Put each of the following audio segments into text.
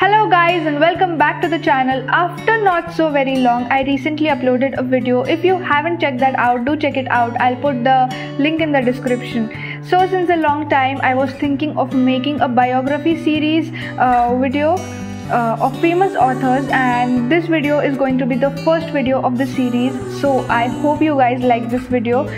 Hello guys and welcome back to the channel. After not so very long, I recently uploaded a video. If you haven't checked that out, do check it out. I'll put the link in the description. So since a long time, I was thinking of making a biography series video of famous authors, and this video is going to be the first video of the series. So I hope you guys like this video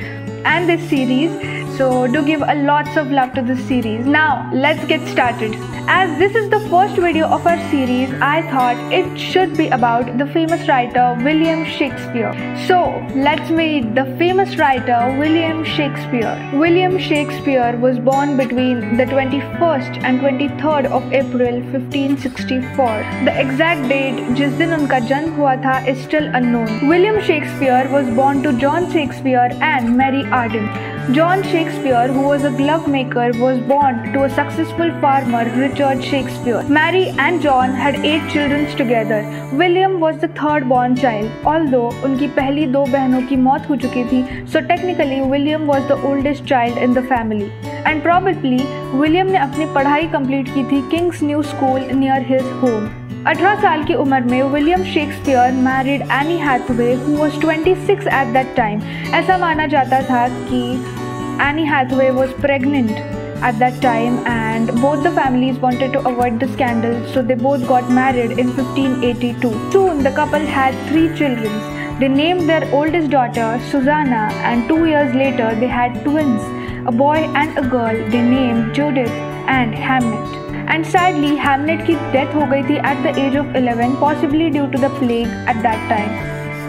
and this series. So do give a lots of love to this series. Now let's get started. As this is the first video of our series, I thought it should be about the famous writer William Shakespeare. So let's meet the famous writer William Shakespeare. William Shakespeare was born between the 21st and 23rd of April 1564. The exact date जिस दिन उनका जन्म हुआ था is still unknown. William Shakespeare was born to John Shakespeare and Mary Arden. John Shakespeare, who was a glove maker, was born to a successful farmer, Richard Shakespeare. Mary and John had 8 children together. William was the third born child. Although उनकी पहली 2 बहनों की मौत हो चुकी थी, so technically William was the oldest child in the family. And probably William ने अपनी पढ़ाई complete की थी King's New School near his home. 18 साल की उम्र में William Shakespeare married Anne Hathaway who was 26 at that time. ऐसा माना जाता था कि Anne Hathaway was pregnant at that time and both the families wanted to avoid the scandal, so they both got married in 1582. Soon the couple had 3 children. They named their oldest daughter Susanna and 2 years later they had twins, a boy and a girl. They named Judith and Hamnet. And sadly Hamnet की death हो गई थी at the age of 11, possibly due to the plague at that time.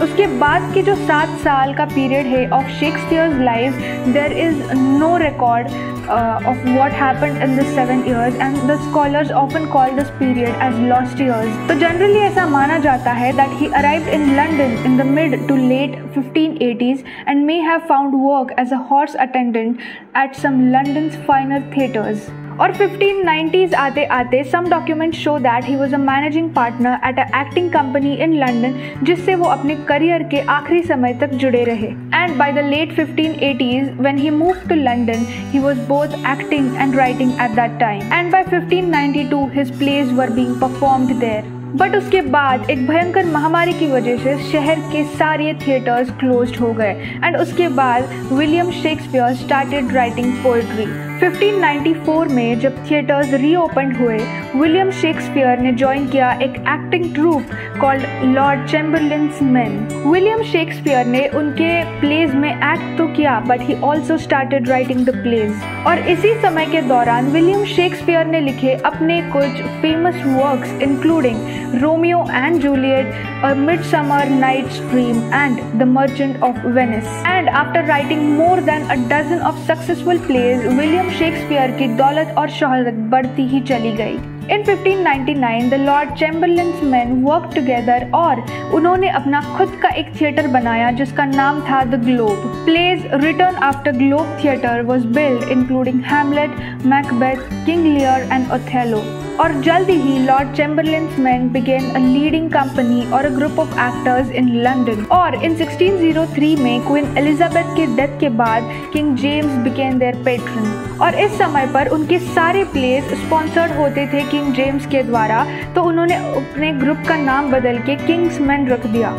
उसके बाद के जो 7 साल का पीरियड है of Shakespeare's life, there is no record of what happened in the 7 years, and the scholars often call this period as lost years. तो generally ऐसा माना जाता है that he arrived in London in the mid to late 1580s and may have found work as a horse attendant at some London's finer theatres. और 1590s आते आते some documents show that he was a managing partner at an acting company in London, जिससे वो अपने career के आखिरी समय तक जुड़े रहे. And by the late 1580s, when he moved to London, he was both acting and writing at that time. And by 1592, his plays were being performed there. But उसके बाद एक भयंकर महामारी की वजह से शहर के सारे थिएटर्स क्लोज्ड हो गए एंड उसके बाद William Shakespeare started writing poetry. 1594 में जब थिएटर्स रीओपन हुए, विलियम शेक्सपियर ने ज्वाइन किया एक acting troupe called Lord Chamberlain's Men. William Shakespeare ने उनके प्लेज में एक्ट तो किया but he also started writing the plays. और इसी समय के दौरान विलियम शेक्सपियर ने लिखे अपने कुछ famous works including Romeo and Juliet, A Midsummer Night's Dream and The Merchant of Venice. And after writing more than a dozen of successful plays, William Shakespeare की दौलत और शोहरत बढ़ती ही चली गई. In 1599, the Lord Chamberlain's men worked together और उन्होंने अपना खुद का एक थिएटर बनाया जिसका नाम था The Globe. Plays written after Globe Theatre was built, including Hamlet, Macbeth, King Lear and Othello. और जल्दी ही Lord Chamberlain's Men began a leading company or a group of actors in London. और in 1603 में queen Elizabeth के death के बाद king James became their patron. और इस समय पर उनके सारे प्लेस स्पॉन्सर्ड होते थे किंग जेम्स के द्वारा, तो उन्होंने अपने ग्रुप का नाम बदल के किंग्स मैन रख दिया.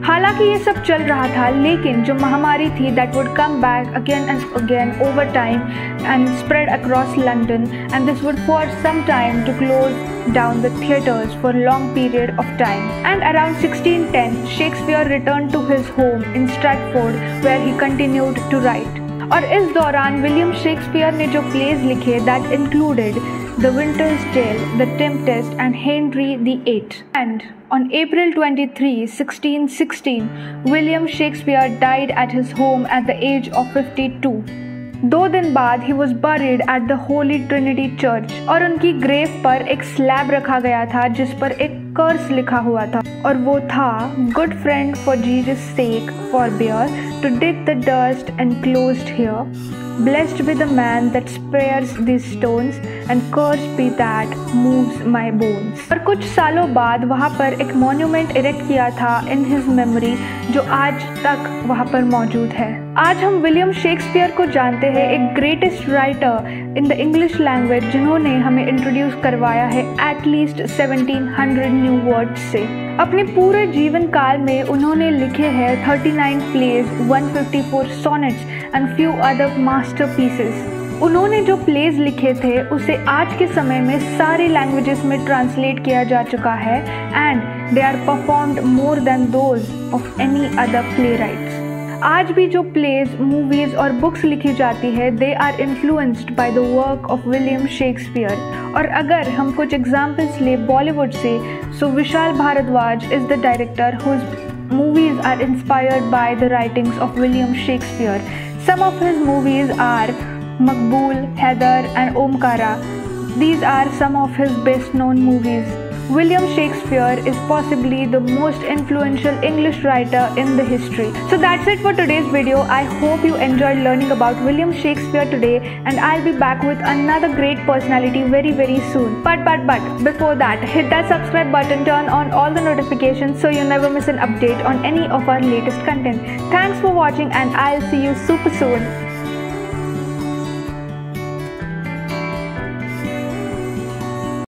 हालांकि ये सब चल रहा था, लेकिन जो महामारी थी that would come back again and again over time and spread across London, and this would for some time to close down the theatres for a long period of time. And around 1610, Shakespeare returned to his home in Stratford where he continued to write. और इस दौरान William Shakespeare ने जो pledge लिखे that included The Winter's Tale, The Tempest and Henry VIII. And on April 23, 1616, William Shakespeare died at his home at the age of 52. 2 दिन बाद he was buried at the Holy Trinity Church और उनकी grave पर एक slab रखा गया था जिस पर एक कर्स लिखा हुआ था और वो था Good friend, for Jesus' sake forbear to dig the dust enclosed here. Blessed be the man that spares these stones and cursed be that moves my bones. और कुछ सालों बाद वहाँ पर एक मॉन्यूमेंट इरेक्ट किया था इन हिज मेमोरी, जो आज तक वहाँ पर मौजूद है। आज हम विलियम शेक्सपियर को जानते हैं, एक greatest writer in the English language, जिन्होंने हमें इंट्रोड्यूस करवाया है एटलीस्ट 1700 न्यू वर्ड्स से। अपने पूरे जीवन काल में उन्होंने लिखे हैं 39 plays, 154 sonnets and few other masterpieces. उन्होंने जो प्लेज लिखे थे उसे आज के समय में सारी लैंग्वेजेस में ट्रांसलेट किया जा चुका है and they are performed more than those of any other playwrights. आज भी जो प्लेज, मूवीज और बुक्स लिखी जाती है, they are influenced by the work of William Shakespeare. और अगर हम कुछ एग्जाम्पल्स ले बॉलीवुड से, so Vishal Bhardwaj is the director whose movies are inspired by the writings of William Shakespeare. Some of his movies are Maqbool, Haider and Omkara. These are some of his best known movies. William Shakespeare is possibly the most influential English writer in the history. So that's it for today's video. I hope you enjoyed learning about William Shakespeare today, and I'll be back with another great personality very soon. But before that, hit that subscribe button, turn on all the notifications so you never miss an update on any of our latest content. Thanks for watching, and I'll see you super soon.